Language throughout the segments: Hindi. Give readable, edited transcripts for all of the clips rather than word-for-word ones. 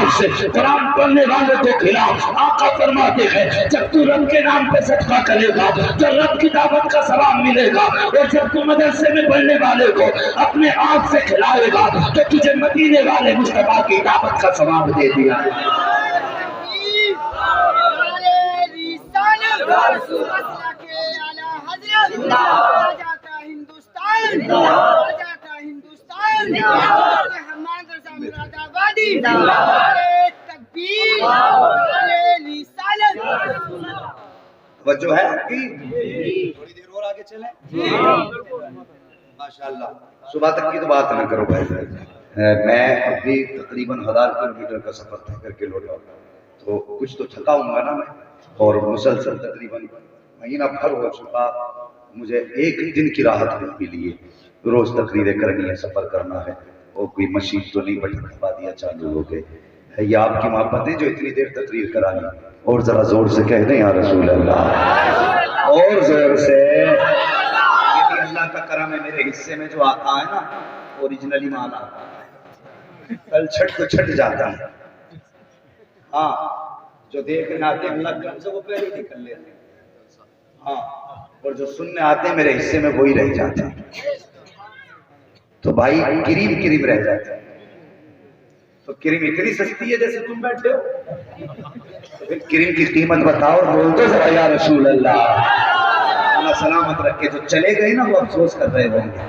हिसाब से कुरान पढ़ने वाले को खिला। आका फरमाते हैं जब तू रब के नाम पे सदका करेगा तो रब की दावत का सवाब मिलेगा, और जब तू मदरसे में पढ़ने वाले को अपने आप से खिलाएगा तो तुझे मदीने वाले मुस्तफा की दावत का सवाब दे दिया। वजह है आपकी, थोड़ी देर और आगे चलें। माशाल्लाह, सुबह तक की तो बात ना करो भाई। मैं अभी तकरीबन 1000 किलोमीटर का सफर तय करके लौटा, तो कुछ तो थका हूँगा ना मैं, और मुसलसल तकरीबन महीना भर हो चुका मुझे एक दिन की राहत मिली है। रोज तकरीरें करनी है, सफर करना है, और कोई मशीन तो नहीं बटन दबा दिया चालू हो गए। ये आपकी मोहब्बत है जो इतनी देर तकरीर करानी। और जरा जोर से कह दें या रसूल अल्लाह, और जोर से। यदि अल्लाह का करम है, मेरे हिस्से में जो आता है ना ओरिजिनली माल आता है, कल छठ तो छठ जाता है। हाँ, जो देखने आते हैं अल्लाह से वो पहले निकल लेते हैं। हाँ, और जो सुनने आते हैं मेरे हिस्से में वही रह जाते हैं। तो भाई क्रीम क्रीम रह जाते हैं। तो क्रीम इतनी सस्ती है जैसे तुम बैठे हो, तो फिर क्रीम की कीमत बताओ, बोल दो जरा या रसूल अल्लाह। अल्लाह सलामत रखे। जो चले गए ना वो अफसोस कर रहे होंगे,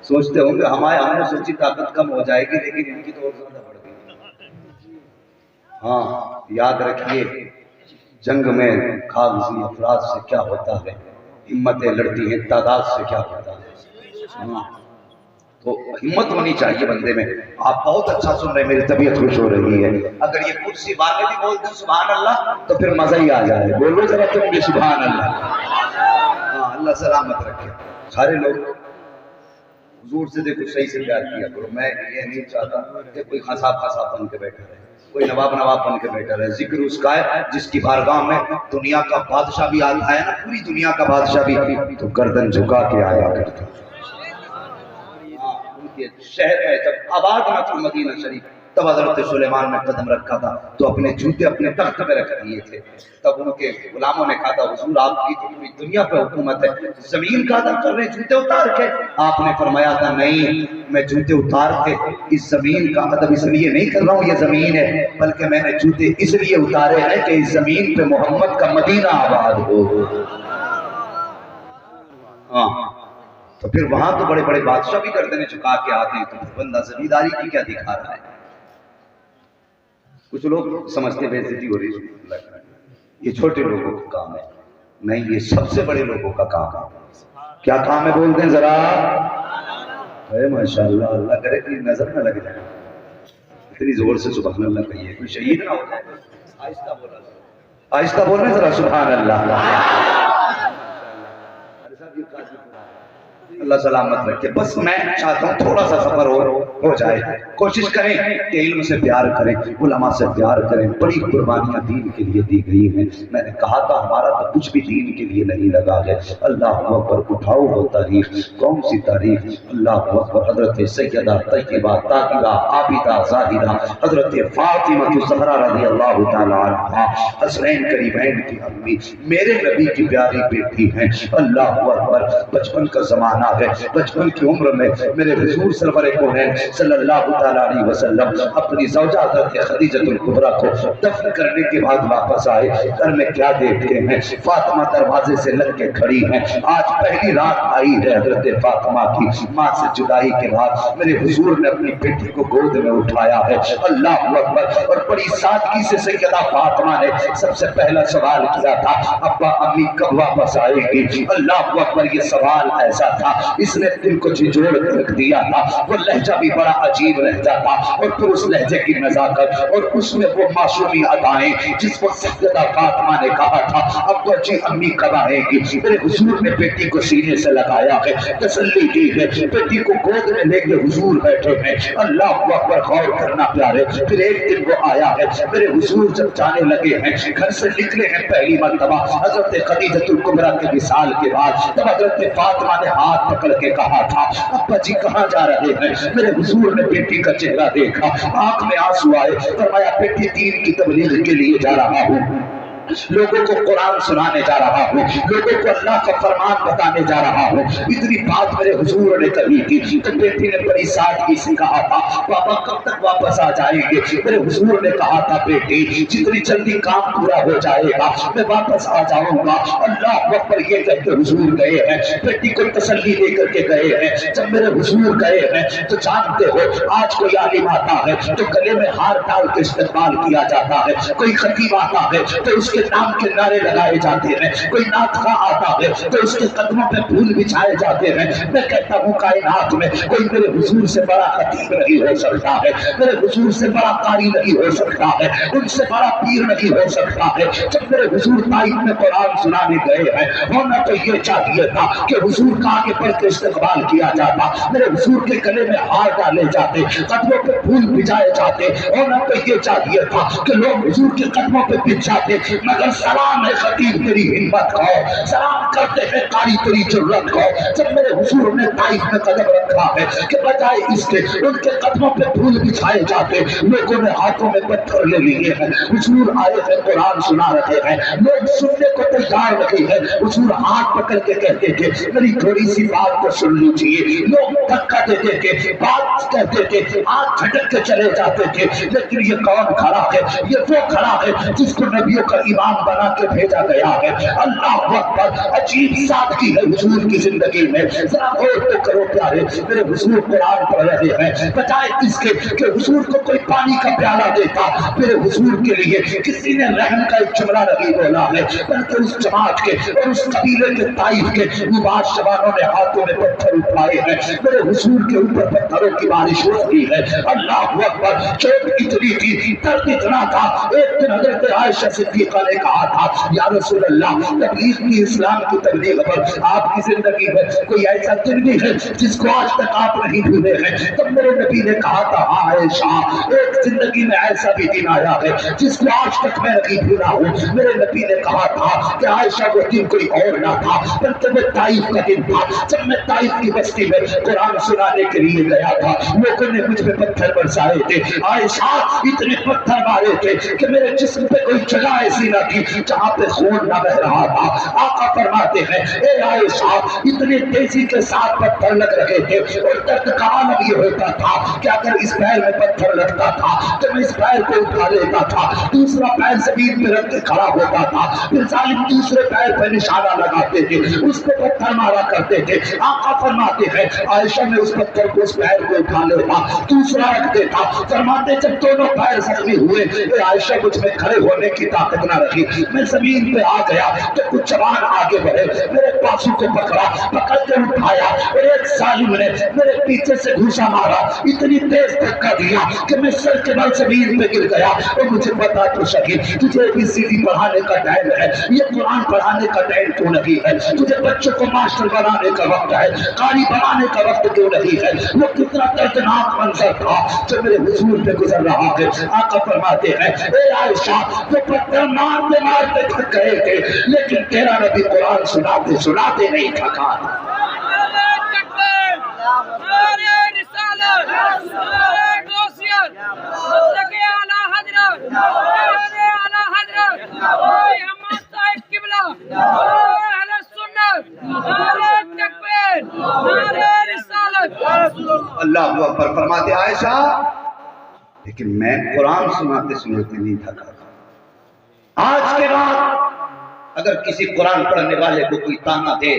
सोचते होंगे हमने सोची ताकत कम हो जाएगी, लेकिन इनकी तो और ज्यादा बढ़ गई। हाँ, याद रखिए जंग में कागजी अफराद से क्या होता है, हिम्मतें लड़ती हैं तादाद से क्या होता है। हाँ, तो हिम्मत होनी चाहिए बंदे में। आप बहुत अच्छा सुन रहे हैं, मेरी तबीयत खुश हो रही है। अगर ये कुर्सी वाले भी बोलते हैं सुभान अल्लाह तो फिर मजा ही आ जाए। बोलो जरा तुम भी सुभान अल्लाह। हाँ, अल्लाह सलामत रखे सारे लोग। हुजूर से देखो सही से प्यार किया करो। मैं ये नहीं चाहता कि कोई खसाब खसाब बन के बैठा रहे, कोई नवाब नवाब बन के बैठा रहे। जिक्र उसका है जिसकी बारगाह में दुनिया का बादशाह भी आता है ना, पूरी दुनिया का बादशाह भी तो गर्दन झुका के आया करता। शहर में जब आबाद न थी मदीना शरीफ, तब हजरत सुलेमान ने कदम रखा था तो अपने जूते अपने तख्त पे रख दिए थे। तब उनके गुलामों ने कहा था हुजूर आपकी तो पूरी दुनिया पे हुकूमत है, जमीन का अदब कर रहे जूते उतार के। आपने फरमाया था नहीं, मैं जूते उतार के इस जमीन का अदब इसलिए नहीं कर रहा हूँ, ये जमीन है, बल्कि मैंने जूते इसलिए उतारे हैं कि इस जमीन पे मोहम्मद का मदीना आबाद हो। हाँ, तो फिर वहां तो बड़े बड़े बादशाह भी गर्दनें झुका के आते हैं, तो बंदा जमींदारी की क्या दिखा रहा है। कुछ लोग समझते बेइज्जती हो रही है, ये छोटे लोगों का काम है। नहीं, ये सबसे बड़े लोगों का काम है। क्या काम है बोलते हैं जरा? माशाल्लाह, अल्लाह करे कि नजर न लग जाए। इतनी जोर से सुभान अल्लाह कहिए, कोई शहीद ना हो जाए। आहिस्ता बोला, आहिस्ता बोलना जरा सुभान अल्लाह। अल्लाह सलामत रखे। बस मैं चाहता हूँ थोड़ा सा सफर हो जाए। कोशिश करें कि इल्म से प्यार करें, उलमा से प्यार करें। बड़ी कुर्बानियां दीन के लिए दी गई हैं। मैंने कहा था हमारा तो कुछ भी दीन के लिए नहीं लगा है। अल्लाह अकबर, उठाओ वो तारीफ। कौन सी तारीफ? अल्लाह अकबर। हजरत सैयदा तय्यबा ताहिरा आबिदा जाहिरा हजरत फातिमा ज़हरा रज़ियल्लाहु तआला अन्हा, हसनैन करीमैन की अम्मी, मेरे नबी की प्यारी बेटी हैं। अल्लाह अकबर। बचपन का जमाना है, बचपन की उम्र में मेरे हुजूर सरवर कोहैन सल्लल्लाहु तआला अलैहि वसल्लम अपनी ज़ौजा हज़रत खदीजतुल कुबरा को दफन करने के बाद वापस आए। घर में क्या देखते हैं? फातिमा दरवाजे से लग के खड़ी हैं। आज पहली रात आई है हज़रत फातिमा की। माँ से जुदाई के बाद मेरे हुजूर ने अपनी बेटी को गोद में उठाया है। अल्लाह अकबर। और बड़ी सादगी से सैयदा फातिमा ने सबसे पहला सवाल किया था, अब्बा अम्मी कब वापस आएगी? अल्लाह अकबर। ये सवाल ऐसा था, इसने दिल को झिझोड़ रख दिया था। वो लहजा भी बड़ा अजीब लहजा था, और फिर उस लहजे की नजाकत और उसमें वो मासूमी अदाएं जिसको सैयदा फातिमा ने कहा था, अब तो जी अम्मी कब आएगी? मेरे हुजूर ने बेटी को सीने से लगाया है, तसल्ली दी है, बेटी को गोद में लेके हुजूर बैठे हैं। अल्लाह अकबर। गौर करना प्यारे। फिर एक दिन वो आया है, मेरे हुजूर जब जाने लगे हैं, घर से निकले हैं पहली मर्तबा हजरत खदीजतुल कुबरा के विसाल के बाद, तब हजरत फातिमा ने हाथ हाथ पकड़ के कहा था, अब्बा जी कहाँ जा रहे हैं? मेरे हुजूर ने बेटी का चेहरा देखा, आंख में आंसू आए, फरमाया बेटी दीन की तबलीग के लिए जा रहा हूँ, लोगों को कुरान सुनाने जा रहा हूँ, लोगों को अल्लाह का फरमान बताने जा रहा हूँ। इतनी बात मेरे हुजूर ने कही थी। तो बेटी ने बड़ी सादगी से कहा था, पापा कब तक वापस आ जाएंगे? मेरे हुजूर ने कहा था, बेटी जितनी जल्दी काम पूरा हो जाएगा मैं वापस आ जाऊंगा। अल्लाह अकबर ये कहते हुजूर गए हैं, बेटी को तसल्ली देकर के गए हैं। जब मेरे हुजूर गए हैं तो जानते हो, आज कोई आलिम आता है तो गले में हार डाल के इस्तेमाल किया जाता है, कोई खतीब आता है तो उसके नाम के नारे लगाए जाते हैं, कोई नातखा आता है तो उसके कदमों पे फूल बिछाए जाते हैं। मैं कहता हूँ कायनात में कोई मेरे हुजूर से बड़ा खतीब नहीं हो सकता है, मेरे हुजूर से बड़ा कारी नहीं हो सकता है, उनसे बड़ा पीर नहीं हो सकता है। जब मेरे हुजूर ताइफ में कुरान सुनाने गए हैं, होना तो ये चाहिए था कि हुजूर का आगे बढ़ के इस्तेमाल किया जाता, मेरे हुजूर के गले में हार डाले जाते, कदमों पे फूल बिछाए जाते। होना तो ये चाहिए था कि लोग हुजूर के कदमों पे बिछ जाते, मगर सलाम है खतीब तेरी हिम्मत को, सलाम करते हैं कारी तेरी जुर्रत को। जब मेरे हुजूर ने ताइफ में कदम रखा है कि बजाय इसके उनके कदमों पे फूल बिछाए जाते, लोगों ने हाथों में पत्थर ले लिए हैं। हुजूर आए हैं कुरान सुना रहे हैं, लोग सुनने को तैयार नहीं है। हुजूर हाथ पकड़ के कहते थे, मेरी थोड़ी सी बात को सुन लीजिए। लोग धक्का देते थे, बात कहते थे, हाथ झटक के चले जाते थे, लेकिन ये कौन खड़ा है? ये वो खड़ा है जिसको नबियों का इमाम बना के भेजा गया है। अल्लाह अकबर, अजीब सादगी है हुजूर की जिंदगी में। जरा गौर तो करो प्यारे, मेरे हुजूर कुरान पढ़ रहे हैं, बजाय इसके कि हुजूर को कोई पानी का प्याला देता, मेरे हुजूर के लिए किसी ने रहम का एक जुमला नहीं बोला है, बल्कि उस जमात के और उस कबीले के ताइफ के मुबाश जवानों ने हाथों में पत्थर उठाए हैं, मेरे हुजूर के ऊपर पत्थरों की बारिश होती है। अल्लाह अकबर, चोट इतनी थी, दर्द इतना था। एक दिन हजरत आयशा सिद्दीका ने कहा था, या रसूल अल्लाह, तबलीग की, इस्लाम की तबलीग पर आपकी जिंदगी में कोई ऐसा दिन भी है जिसको आज तक आप नहीं भूले हैं? तब मेरे नबी ने कहा था, आयशा, एक जिंदगी में ऐसा भी दिन आया है जिसको आज तक मैं नहीं भूला हूँ। मेरे नबी ने कहा था कि आयशा वो दिन कोई और ना था बल्कि वो ताइफ का दिन था। जब मैं ताइफ की बस्ती में कुरान सुनाने के लिए गया था, लोगों ने मुझ पे पत्थर बरसाए थे। आयशा, इतने पत्थर मारे थे कि मेरे जिस्म पे कोई जगह ऐसी ना थी जहां पे खून ना बह रहा था। आका फरमाते हैं, ए आयशा, इतनी तेजी के साथ पत्थर लग रहे थे और दर्द का आलम ये होता था कि अगर इस पैर में पत्थर लगता था तो मैं इस पैर को उठा लेता था, दूसरा पैर जमीन में रख के खड़ा होता था, फिर जालिम दूसरे पैर पर निशाना लगाते थे, उस पर पत्थर मारा करते थे। आका फरमाते हैं, आयशा ने उस पत्थर को, उस पैर को उठा लेता, दूसरा रख देता। फरमाते जब दोनों पैर जख्मी हुए, आयशा मुझ में खड़े होने की ताकत ना रखी, मैं जमीन पे आ गया तो कुछ जवान आगे बढ़े, मेरे बाजू को पकड़ा, पकड़ के उठाया और एक जालिम ने मेरे पीछे से घूसा मारा, इतनी तेज धक्का दिया कि मैं सर के बल जमीन पे गिर गया। और मुझे बता तो सकी, तुझे ABCD पढ़ाने का टाइम है, ये कुरान पढ़ाने का टाइम क्यों नहीं है? तुझे बच्चों को मास्टर बनाने का वक्त है, कारी बनाने का वक्त क्यों नहीं है? वो कितना दर्दनाक मंजर था जो मेरे हुजूर पे गुजर रहा है। आका फरमाते हैं, ए आयशा, तो पत्थर मारते मारते थक गए थे, लेकिन तेरा नबी कुरान सुनाते सुनाते नहीं थका। अल्लाह अकबर। फरमाते आयशा, लेकिन मैं कुरान सुनाते सुनाते नहीं थका। आज के बाद अगर किसी कुरान पढ़ने वाले को कोई ताना दे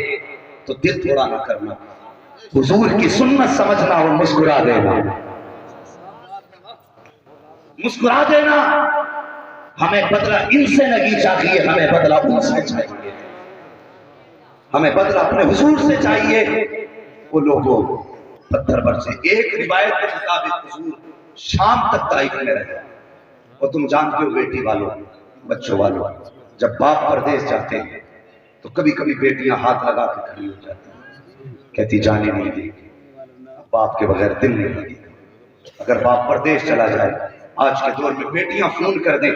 तो दिल थोड़ा न करना, हुजूर की सुन्नत समझना और मुस्कुरा देना, मुस्कुरा देना। हमें बदला इनसे नहीं चाहिए, हमें बदला उनसे चाहिए, हमें बदला अपने हुजूर से चाहिए। वो लोगों पत्थर बरसे। एक रिवायत के मुताबिक हुजूर शाम तक ताइफ में रहे। और तुम जानते हो बेटी वालों, बच्चों वालों, जब बाप परदेश जाते हैं तो कभी कभी बेटियां हाथ लगा के खड़ी हो जाती हैं, कहती जाने नहीं देगी, बाप के बगैर दिल नहीं लगेगा। अगर बाप परदेश चला जाए, आज के दौर में बेटियां फोन कर दें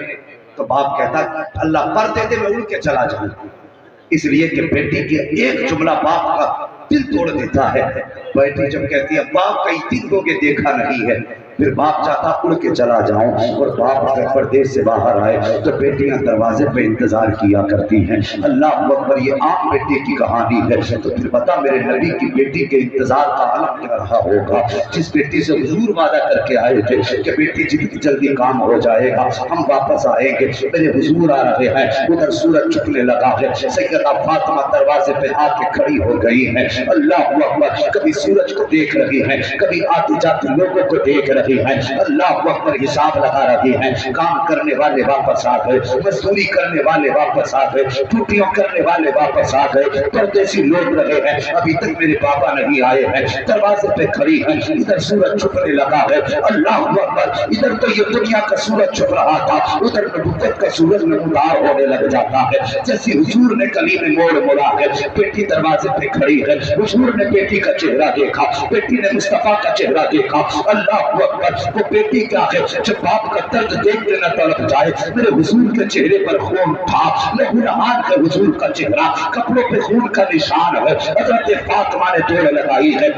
तो बाप कहता अल्लाह पर्दे दे, मैं उड़ के चला जाऊं। इसलिए कि बेटी के एक जुमला बाप का दिल तोड़ देता है। बेटी जब कहती है बाप कई दिन हो गए देखा नहीं है, फिर बाप चाहता उड़ के चला जाऊं, और बाप अगर परदेश से बाहर आए तो बेटियां दरवाजे पे इंतजार किया करती हैं। अल्लाह अकबर, ये आम बेटी की कहानी है। तो फिर बता मेरे नबी की बेटी के इंतजार का आलम क्या रहा होगा, जिस बेटी से हुजूर वादा करके आए थे कि बेटी जितनी जल्दी काम हो जाएगा हम वापस आएंगे, मेरे हुजूर आ रहे हैं। उधर सूरज छुपने लगा है, सैयदा फातिमा दरवाजे पे आके खड़ी हो गई है। अल्लाह अकबर, कभी सूरज को देख रही है, कभी आते जाते लोगों को देख रही है। अल्लाह अकबर, हिसाब लगा रही है। काम करने वाले वापस आ गए, मजदूरी करने वाले वापस आ गए, छुट्टियों करने वाले वापस आ गए, परदेसी लौट रहे हैं, अभी तक मेरे पापा नहीं आए हैं, दरवाजे पे खड़ी है। इधर सूरज छुपने लगा है। अल्लाह अकबर, इधर तो ये दुनिया का सूरज छुप रहा था, उधर नबुव्वत का सूरज नमूदार होने लग जाता है। जैसे हुजूर ने गली में मोड़ मोड़ा है, बेटी दरवाजे पे खड़ी है। हुजूर ने बेटी का चेहरा देखा, बेटी ने मुस्तफा का चेहरा देखा। अल्लाह अकबर, वो बेटी क्या है जब बाप का दर्द देख के न तड़प जाए। मेरे हुजूर के चेहरे पर खून था, लहूलहान है हुजूर का चेहरा, कपड़ों पे खून का निशान है। हज़रत फातिमा ने दौड़ लगाई है,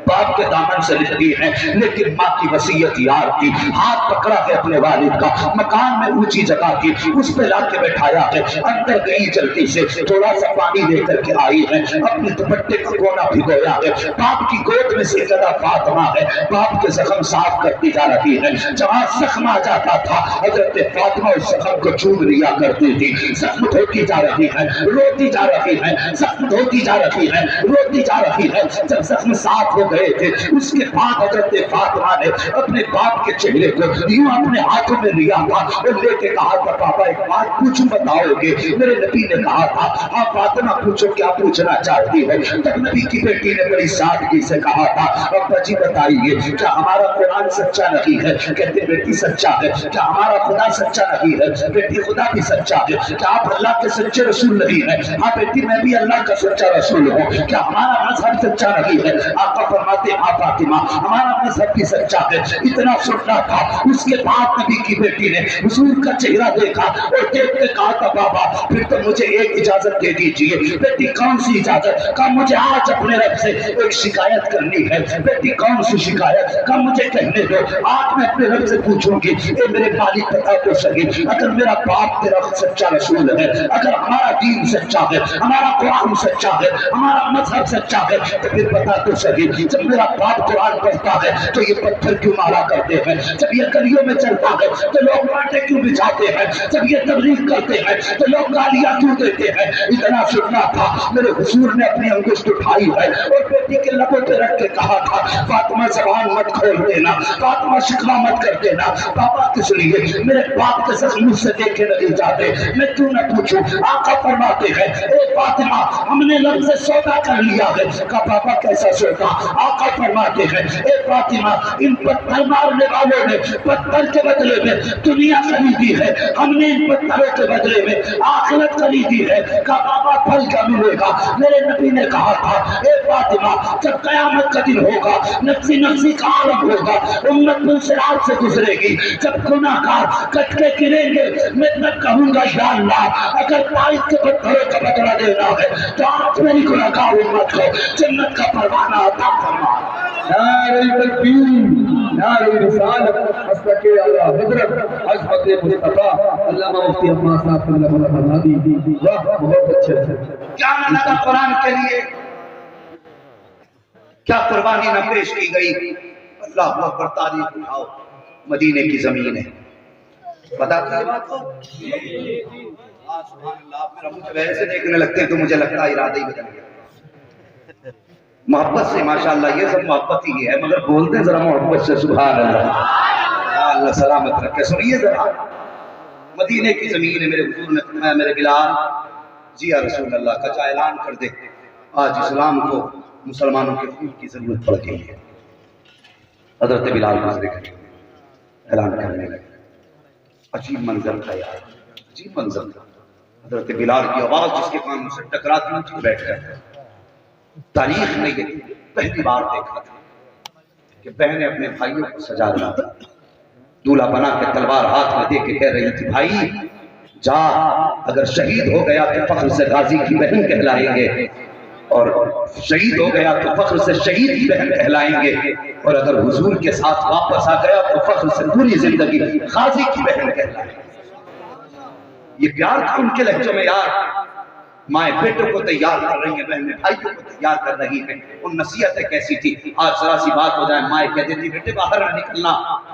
बाप के दामन से लिखती है, लेकिन माँ की वसीयत याद थी। हाथ पकड़ा है अपने वालिद का, मकान में ऊंची जगह थी, उस पे लाके बैठाया है। अंदर गई जल्दी से, थोड़ा सा पानी लेकर के आई है, अपने दुपट्टे का कोना भिगोया है। बाप की गोद में सैयदा फातिमा है, बाप के जख्म साफ करती जा रही है। जहाँ जख्म आ जाता था हजरत फातिमा उस जख्म को चूम लिया करती थी। जख्म धोती जा रही है, रोती जा रही है, जख्म धोती जा रही है, रोती जा रही है। जब जख्म साफ हो गए थे, उसके बाद हजरत फातिमा ने अपने बाप के चेहरे को यूं अपने हाथों में लिया था और लेके कहा था, पापा एक बात पूछूं बताओगे? मेरे नबी ने कहा था, हाँ फातिमा पूछो, क्या पूछना चाहती है? तब नबी की बेटी ने बड़ी सादगी से कहा था, अब्बा जी बताइए, क्या हमारा कुरान सच्चा नहीं है? कहते बेटी सच्चा है। क्या हमारा खुदा सच्चा नहीं है? बेटी खुदा भी सच्चा है। क्या आप अल्लाह के सच्चे रसूल नहीं है? हाँ बेटी मैं भी अल्लाह का सच्चा रसूल हूँ। क्या हमारा मजहब सच्चा नहीं है? आका फरमाते, हाँ फातिमा हमारा मजहब भी सच्चा है। इतना सुनना था, उसके बाद नबी की बेटी ने हुजूर का चेहरा देखा और देख के कहा था, बाबा फिर तो मुझे एक इजाजत दे दीजिए। बेटी कौन सी इजाजत? कहा मुझे आज अपने रब से एक शिकायत करनी है। बेटी कौन सी शिकायत? कहा मुझे कहने दो, आज मैं अपने रब से पूछूंगी, ए मेरे मालिक बता तो सही, अगर मेरा बाप तेरा सच्चा रसूल है, अगर हमारा दीन सच्चा है, हमारा कुरान सच्चा है, हमारा मजहब सच्चा है, तो फिर बता तो सही, जब मेरा बाप कुरान पढ़ता है तो ये पत्थर क्यों मारा करते हैं? जब ये गलियों में चलता है तो लोग कांटे क्यों बिछाते हैं? जब ये तबलीग करते हैं तो लोग गालियां क्यों देते हैं? इतना सुनना था। मेरे हुजूर ने अपनी अंगुष्ठ उठाई है और बेटी के लबों पे रख के कहा था, फातिमा जबान मत खोल देना, फातिमा शिकवा मत कर देना। पापा किस लिए? मेरे बाप के सच मुझसे देखे नहीं जाते, मैं क्यों न पूछूं? आका फरमाते हैं, ए फातिमा हमने लब से सौदा कर लिया है। कहा पापा कैसा सौदा? आका फरमाते हैं, ए फातिमा इन पत्थर मारने वालों ने पत्थर के बदले में दुनिया खरीदी है, हमने इन पत्थरों के बदले में आखिरत खरीदी है। कहा पापा फल क्या मिलेगा? मेरे नबी ने कहा था, ए फातिमा जब कयामत का दिन होगा, नफ्सी नफ्सी का आलम होगा, उम्मत मुनसिरात से गुजरेगी, जब गुनाहगार कट के गिरेंगे, मैं तब कहूंगा या अल्लाह अगर तारीख के पत्थरों का बदला देना है तो आज मेरी गुनाहगार उम्मत को जन्नत का परवाना अता फरमा। नारे तकबीर, नारे रिसालत, हस्रत आला हजरत अज़मत मुस्तफा अल्लामा मुफ्ती अब्बास साहब सल्लल्लाहु अलैहि वसल्लम। वाह बहुत अच्छे से क्या न लगा कुरान के लिए, क्या कुर्बानी न पेश की गई। अल्लाह अकबर, तारीफ उठाओ, मदीने की जमीन है। बताते हैं बात को? मेरा मुझे वैसे देखने लगते हैं तो मुझे लगता है इरादा ही बदल गया। मोहब्बत से माशाअल्लाह, ये सब मोहब्बत ही है, मगर बोलते जरा मोहब्बत से सुभान अल्लाह। अल्लाह सलामत रखे। सुनिए जरा, मदीने की जमीन है। मेरे हुजूर ने फरमाया, मेरे बिलाल जी या रसूल अल्लाह का ऐलान कर दे, आज इस्लाम को मुसलमानों के खून की जरूरत पड़ गई है। हजरत बिलाल ऐलान करने लगे। अजीब मंजर था यार, अजीब मंजर था। हजरत बिलाल की आवाज जिसके कान से टकराती थी बैठ गया। तारीख में ये पहली बार देखा था कि बहनें अपने भाइयों को सजा रहा था। दूल्हा बना के तलवार हाथ में दे के कह रही थी, भाई जा, अगर शहीद हो गया तो फख्र से गाजी की बहन कहलाएंगे, और शहीद हो गया तो फख्र से शहीद की बहन कहलाएंगे, और अगर हुजूर के साथ वापस आ गया तो फख्र से पूरी जिंदगी गाजी की बहन कहलाएंगे। ये प्यार था उनके लहजों में यार। माए बेटों को तैयार कर रही है, बहनें भाइयों को तैयार कर रही है। उन नसीहतें कैसी थी। आज जरा सी बात हो जाए, माए कह देती बेटे बाहर न निकलना,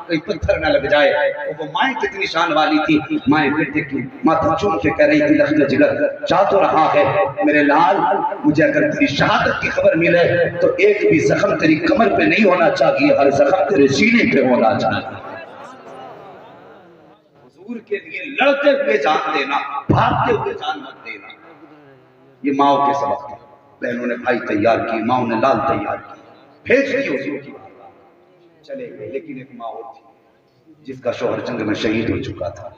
कहीं पत्थर न लग जाए। और वो माए कितनी शान वाली थी। माए बेटे की माथा चूम के कह रही थी, लख्त जिगर जा तो रहा है मेरे लाल, मुझे अगर तेरी शहादत की खबर मिले तो एक भी जख्म तेरी कमर पे नहीं होना चाहिए, हर जख्म तेरे सीने पे होना चाहिए। हुजूर के लिए लड़ते हुए जान देना, भागते हुए जान मत देना। ये माओ के सबक थे। बहनों ने भाई तैयार की, माओ ने लाल तैयार की, भेज दी हुजूर की बात, चले गए। लेकिन एक माँ और थी जिसका शौहर जंग में शहीद हो चुका था,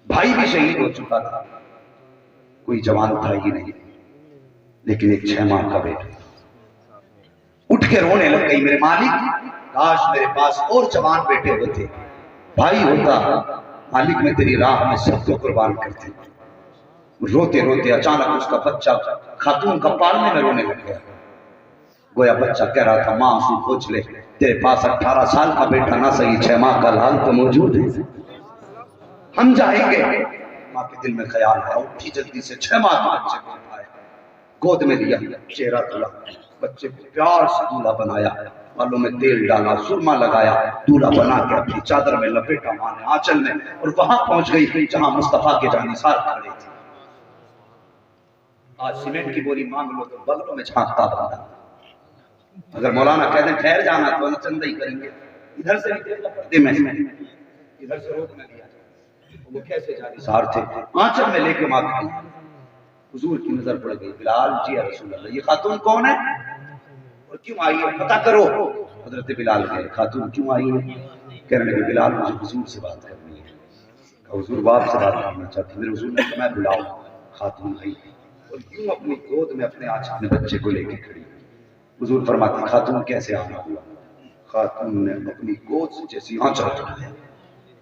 भाई भी शहीद हो चुका था, कोई जवान था ही नहीं, लेकिन एक 6 माह का बेटा उठ के रोने लग गई, मेरे मालिक काश मेरे पास और जवान बेटे होते, भाई होता, मालिक में तेरी राह में सबको कुर्बान करते। रोते रोते अचानक उसका बच्चा खातून का पालने में रोने लग गया। गोया बच्चा कह रहा था, माँ आंसू पोंछ ले, तेरे पास 18 साल का बेटा ना सही 6 माह का लाल तो मौजूद है, हम जाएंगे। माँ के दिल में ख्याल है, उठी जल्दी से 6 माह के बच्चे को उठाया, गोद में लिया, चेहरा धुला, बच्चे को प्यार से दूल्हा बनाया, बालों में तेल डाला, सुरमा लगाया, दूल्हा बना के अपनी चादर में लपेटा माँ ने आंचल में, और वहां पहुंच गई जहां मुस्तफा के जानिसार खड़े थे। आज सीमेंट की बोरी मांग लो तो बगलों में झांकता बंदा, अगर मौलाना कह दें ठहर जाना तो चंदा ही करेंगे, इधर से पर्दे में इधर से रोक न दिया। वो कैसे जानिसार थे, आंचल में लेके मां खड़ी। हुजूर की नजर पड़ गई, बिलाल जी या रसूल अल्लाह, ये खातून कौन है और क्यों आई है, पता करो। हजरत बिलाल गए, खातून क्यों आई है? कहने लगे, बिलाल मुझे हुजूर से बात करनी है। हुजूर बाप से बात करना चाहती, मेरे हुजूर ने मैं बुलाऊं। खातून आई और यूं अपनी गोद में अपने आंचल में बच्चे को लेके खड़ी। हुजूर फरमाते, खातून कैसे आना हुआ? खातून ने अपनी गोद से जैसी आंचल उठाया,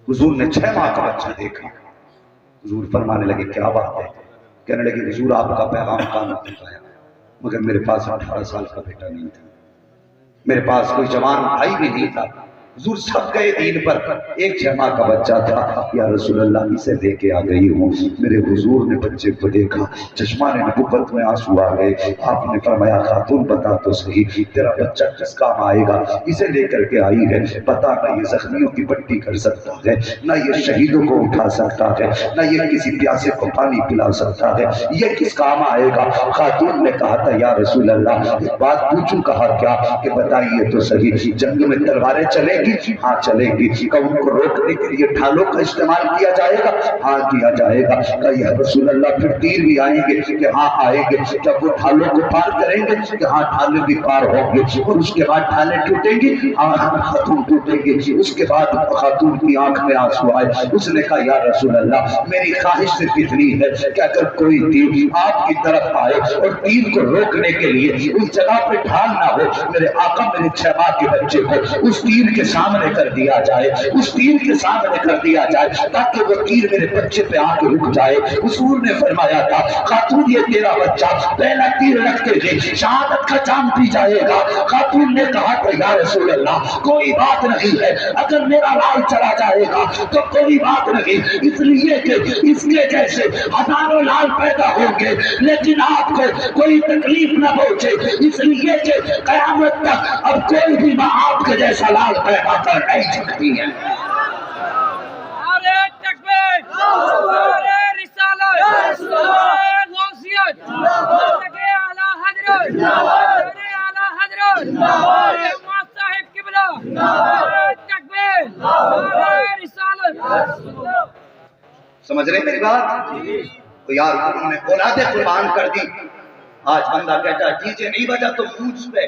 हुजूर ने 6 माह का बच्चा देखा। हुजूर फरमाने लगे, क्या बात है? कहने लगे, हुजूर आपका पैगाम कान तक आया, मगर मेरे पास 18 साल का बेटा नहीं था, मेरे पास कोई जवान भाई भी नहीं था। हुजूर सब गए दीन पर, एक 6 माह का बच्चा था, या रसूल अल्लाह इसे लेके आ गई हूँ। मेरे हुजूर ने बच्चे को देखा, चश्मा ने नबुव्वत में आंसू आ गए। आपने फरमाया, खातून बता तो सही, तेरा बच्चा किस काम आएगा? इसे लेकर के आई है, पता ना ये जख्मियों की पट्टी कर सकता है, ना ये शहीदों को उठा सकता है, ना ये किसी प्यासे को पानी पिला सकता है, ये किस काम आएगा? खातून ने कहा था, या रसूल अल्लाह एक बात पूछूं? कहा क्या? कि बताइए तो सही, जंग में तलवारें चलेगी? हाँ चलेगी। क्या उनको रोकने के लिए ढालों का इस्तेमाल किया जाएगा? हाँ किया जाएगा। क्या या रसूल अल्लाह फिर तीर भी आएंगे? कि हाँ आएंगे। क्या वो ढालों को पार करेंगे? कि हाँ ढाले भी पार होंगे। और उसके बाद ढाले टूटेंगी? हाँ खातून टूटेंगे। उसके बाद खातून की आंख में आंसू आए, उसने कहा, या रसूल अल्लाह मेरी ख्वाहिश सिर्फ इतनी है कि अगर कोई तीर आपकी तरफ आए और तीर को रोकने के लिए उस जगह पे ढाल ना हो, मेरे आका मेरे 6 माह के बच्चे को उस तीर के सामने कर दिया जाए, उस तीर के सामने कर दिया जाए, ताकि वो तीर मेरे बच्चे पे आके रुक जाए। हुजूर ने फरमाया था, खातून ये तेरा बच्चा पहला तीर रखते थे शहादत का जाम पी जाएगा। खातून ने कहा था, या रसूल अल्लाह कोई बात नहीं है, अगर मेरा लाल चला जाएगा तो कोई बात नहीं, इसलिए कि इसके जैसे हजारों लाल पैदा होंगे लेकिन आपको कोई तकलीफ न पहुंचे, इसलिए कि कयामत तक अब कोई भी मां आपके जैसा लाल पैदा कर नहीं सकती है। अरे तकबीर, अरे रिसालत, अरे गौसियत, अरे आला हजरत, अरे आला हजरत, अरे मौत साहिब किबला, अरे तकबीर, अरे रिसालत। समझ रहे मेरी बात? तो यार उन्होंने औलादे कुर्बान कर दी। आज बंदा कहता है डीजे नहीं बजा तो मूंछ पे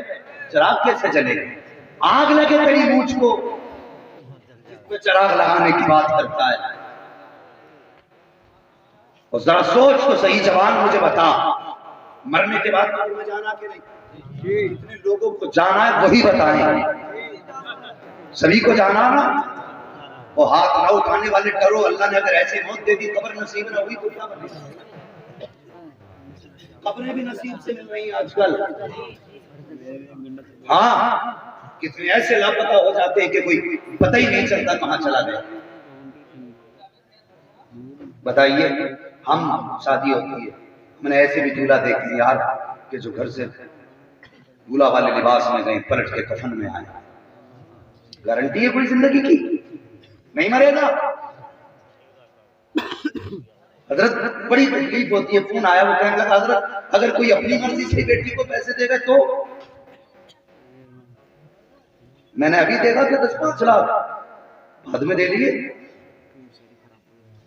चिराग कैसे जलेगा? आग लगे तेरी मूंछ को, जिस चिराग लगाने की बात करता है। और जरा सोच तो सही जवान, मुझे बता, मरने के बाद कब्र में जाना कि नहीं? इतने लोगों को जाना है वही बताएं, सभी को जाना ना? वो हाथ ना उठाने वाले डरो, अल्लाह ने अगर ऐसी मौत दे दी, कब्र नसीब ना हुई तो क्या बनेगा? कब्रें भी नसीब से मिल रही हैं आजकल। हाँ, कितने ऐसे लापता हो जाते हैं कि कोई पता ही नहीं चलता कहां चला गया। बताइए, हम शादी होती है, मैंने ऐसे भी दूल्हा देखे यार कि जो घर से दूल्हा वाले लिबास में गए, पलट के कफन में आए। गारंटी है कोई जिंदगी की? नहीं मरेगा। हजरत बड़ी तकलीफ होती है। फोन आया, वो कहने लगा हजरत अगर कोई अपनी मर्जी से बेटी को पैसे देगा तो। मैंने अभी देखा कि 10-5 लाख बाद में दे लिए,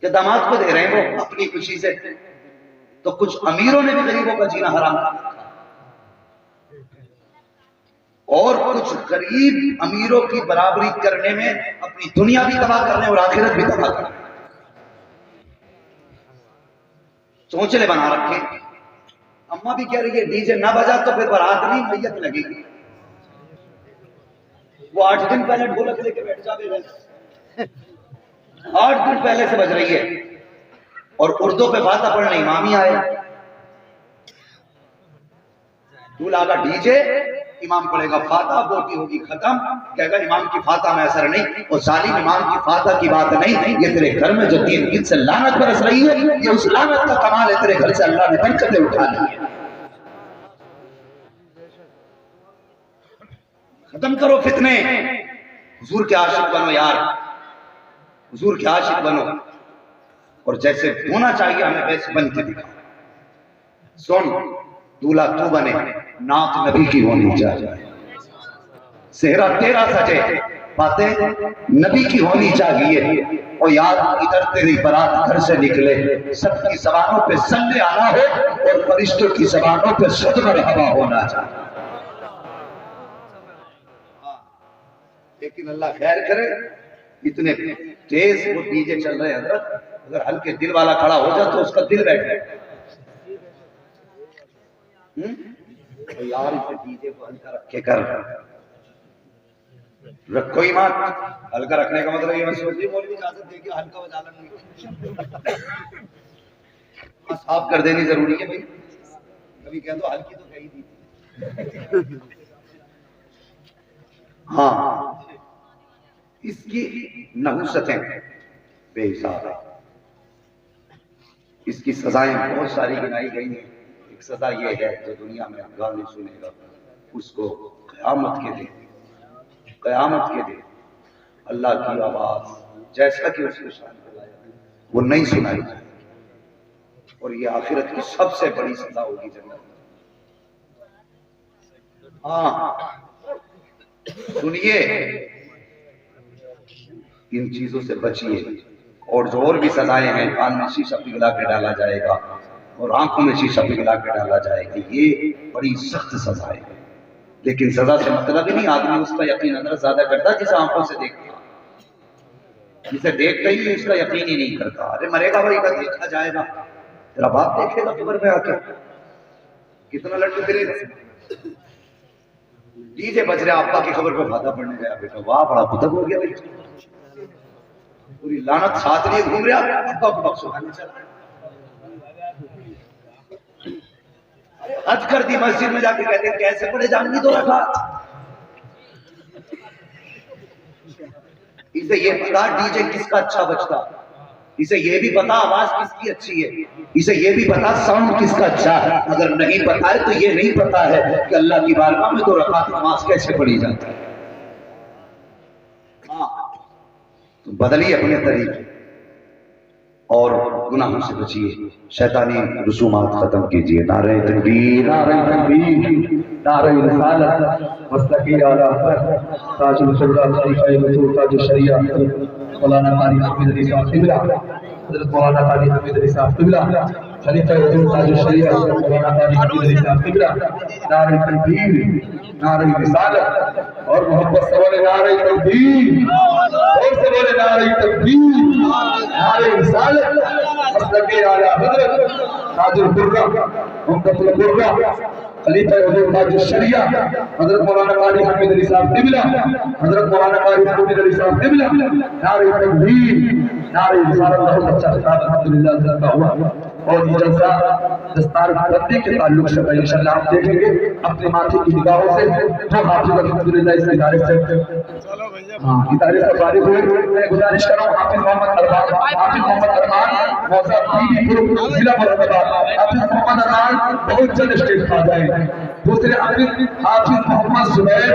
कि दामाद को दे रहे हैं वो अपनी खुशी से। तो कुछ अमीरों ने भी गरीबों का जीना हराम किया, और कुछ गरीब अमीरों की बराबरी करने में अपनी दुनिया भी तबाह करने और आखिरत भी तबाह करने चौंचले बना रखे। अम्मा भी कह रही है डीजे ना बजा तो फिर बारात नहीं मैयत लगेगी। वो 8 दिन पहले ढोलक लेके बैठ जावे, 8 दिन पहले से बज रही है, और उर्दू पे फाता पढ़ने इमाम ही आए। दूल्हा का डीजे, इमाम पढ़ेगा फाता, बोटी होगी खत्म, कहेगा इमाम की फाता में असर नहीं। और सालिम, इमाम की फाता की बात नहीं, ये तेरे घर में जो 3 दिन से लानत बरस रही है, ये उस लानत का कमाल है। तेरे घर से अल्लाह ने बरकतें उठा ली है। खत्म करो फितने। हुजूर के आशिक बनो यार, हुजूर के आशिक बनो, और जैसे होना चाहिए हमें वैसे बन के दिखाओ। सुन, दूल्हा तू बने, नात नबी की होनी चाहिए, सेहरा तेरा सजे, बातें नबी की होनी चाहिए। और यार इधर तेरी बारात घर से निकले, सबकी ज़बानों पे सल्ले आना हो और फरिश्तों की ज़बानों पे सदमर हवा होना चाहिए। लेकिन अल्लाह खैर करे, इतने तेज वो डीजे चल रहे हैं हजरत, अगर हल्के दिल वाला खड़ा हो जाए तो उसका दिल बैठ जाए। तो यार इसे डीजे को हल्का रखे कर, रखो ही मत। हल्का रखने का मतलब ये मत सोचिए मौलवी इजाजत देके हल्का बजा लेंगे। साफ कर देनी जरूरी है भाई, कभी कह दो हल्की तो कही दी। हाँ, इसकी नहुसतें बेहिसाब है, इसकी सजाएं बहुत सारी गिनाई गई हैं। एक सजा ये है जो दुनिया में गाने सुनेगा उसको क़यामत के दिन अल्लाह की आवाज जैसा कि उसके सामने वो नहीं सुनाई जाए, और ये आखिरत की सबसे बड़ी सजा होगी जन्नत। हाँ सुनिए, इन चीजों से बचिए। और जो और भी सजाएं हैं, कान में शीशा पिघला के डाला जाएगा और आंखों में शीशा पिघला के डाला जाएगा, ये बड़ी सख्त सजा है। लेकिन सजा से मतलब ही नहीं आदमी उसका यकीन अगर ज्यादा करता जिसे आंखों से देखता, जिसे देखता ही उसका यकीन ही नहीं करता। अरे मरेगा भाई का देखा जाएगा, तेरा बाप देखेगा कब्र में आकर, कितना लड्डू गिरेगा। डीजे बज रहा, अब्बा की खबर पे फाता पड़ने गया बेटा, वाह बड़ा कुतब हो गया बेटा, पूरी लानत साथ लिए घूम रहा, अब्बा को बख्शो चला। हज कर दी, मस्जिद में जाके कहते कैसे पड़े जानवी तो रखा। इसे ये पता डीजे किसका अच्छा बजता, इसे ये भी पता आवाज किसकी अच्छी है, इसे ये भी पता साउंड किसका अच्छा है। अगर नहीं पता है तो ये नहीं पता है कि अल्लाह की बारगाह में 2 रकात नमाज कैसे पढ़ी जाती है। तो बदलिए अपने तरीके और गुनाहों से बचिए, शैतानी रसूमात खत्म कीजिए। नारे तकबीर, नारे तकबीर, नारे रिसालत, मस्तकी आला ताजुल शुरा खलीफा रसूल ताजुल शरिया मौलाना कारी हमीद अली साहब किबला, हजरत मौलाना कारी हमीद अली साहब किबला, खलीफा रसूल ताजुल शरिया मौलाना कारी हमीद अली साहब किबला। नारे तकबीर, नारे रिसालत, और मोहब्बत से बोले नारे तकबीर, और से बोले नारे तकबीर, नारे रिसालत। मसलक आला हजरत ताजुल कुर्रा मुहम्मदुल कुर्रा खलीफा हुजूर ताजुल शरिया हजरत मौलाना कारी हमीद अली साहब क़िबला, हजरत मौलाना कारी हमीद अली साहब क़िबला, नारे तकबीर, नारे रिसालत। बहुत अच्छा खिताब अल्हम्दुलिल्लाह जलसा हुआ और ये जलसा दस्तार बंदी के ताल्लुक से इंशाअल्लाह आप देखेंगे अपने माथे की निगाहों से जो हाफिज अल्हम्दुलिल्लाह इस इदारे से इदारे से फारिग हुए। मैं गुजारिश कर रहा हूँ हाफिज मोहम्मद अरमान मौसा बीबीपुर जिला मुरादाबाद, हाफिज मोहम्मद अरमान बहुत जल्द स्टेज पर आ जाए। दूसरे हाफिज मोहम्मद जुबैर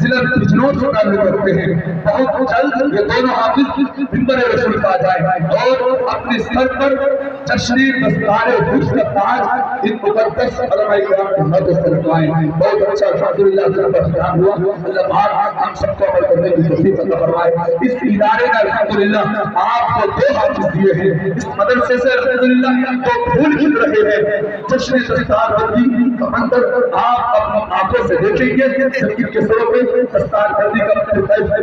जिला बिजनौर से ताल्लुक रखते हैं, बहुत जल्द ये दोनों हाफिज मिंबर रसूल पर आ जाए और अपने सर पर जश्न दस्तार हुस्न का ताज इन मुकद्दस उलमाए किराम की मदद से लगवाएं। बहुत अच्छा अल्हम्दुलिल्लाह का ख्याल हुआ। अल्लाह पाक हम सबको अमल करने की तौफीक अता फरमाए। इस इदारे ने अल्हम्दुलिल्लाह आपको 2 हाफिज दिए हैं, इस मदरसे से अल्हम्दुलिल्लाह तो फूल खिल रहे हैं। जश्न दस्तार बंदी का मंजर आप अपनी आंखों से देखेंगे, जबकि किसरों पे दस्तार बंदी का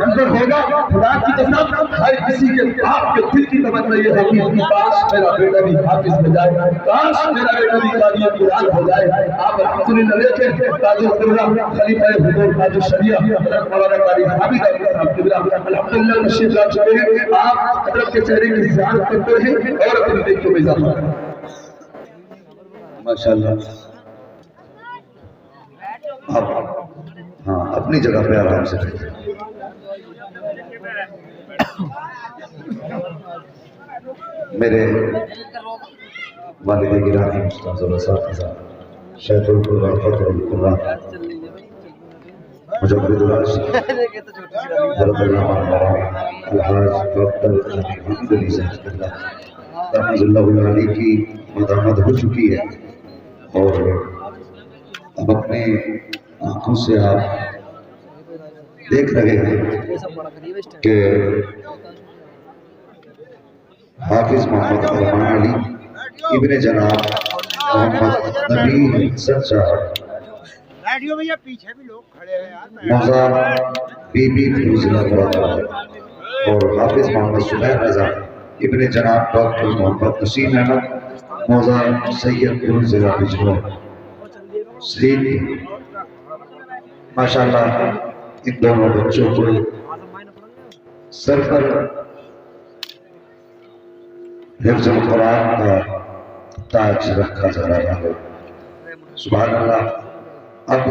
मंजर होगा। खुदा की कसम हर किसी के बाप के दिल की तमन्ना ये होगी काश मेरा बेटा भी हाफिज हो जाए, काश मेरा बेटा भी कारी कुरान हो जाए। आप अल्हम्दुलिल्लाह देखें ताजुल कुर्रा खलीफा हुजूर ताजुल शरिया हजरत मौलाना कारी हमीद अली साहब क़िबला अल्हम्दुलिल्लाह तशरीफ ला चुके हैं। आप हजरत के चेहरे की ज़ियारत करते हैं और अपने नेकियों में इजाफा करें। माशाल्लाह। आप हाँ अपनी जगह पे आराम से बैठिए। मेरे वालिद गिरामी उस्ताद और असातिज़ा शैखुल कुर्रा फखरुल कुर्रा मुजद्दिदुल आशिक़ हज़रत अलहाज डॉक्टर हमीद अली साहब क़िबला तहफ़्फ़ुज़ुल्लाह अली की मदामत हो चुकी है और अब अपने आंखों से आप देख रहे हैं कि हाफिज मोहम्मद अरमान अली इब्ने जनाब मोहम्मद नबी सच्चा रेडियो भैया पीछे भी लोग खड़े हैं यार। मौजा बीबीपुर जिला मुरादाबाद और हाफिज मोहम्मद सुबैर रजा इब्ने जनाब डॉक्टर मोहम्मद नसीम अहमद मौजा सैयदपुर जिला बिजनौर शहीद। माशाल्लाह इन दोनों बच्चों को सर पर हिफ्ज़ुल कुरान का ताज रखा जा रहा है। सुभान अल्लाह। अब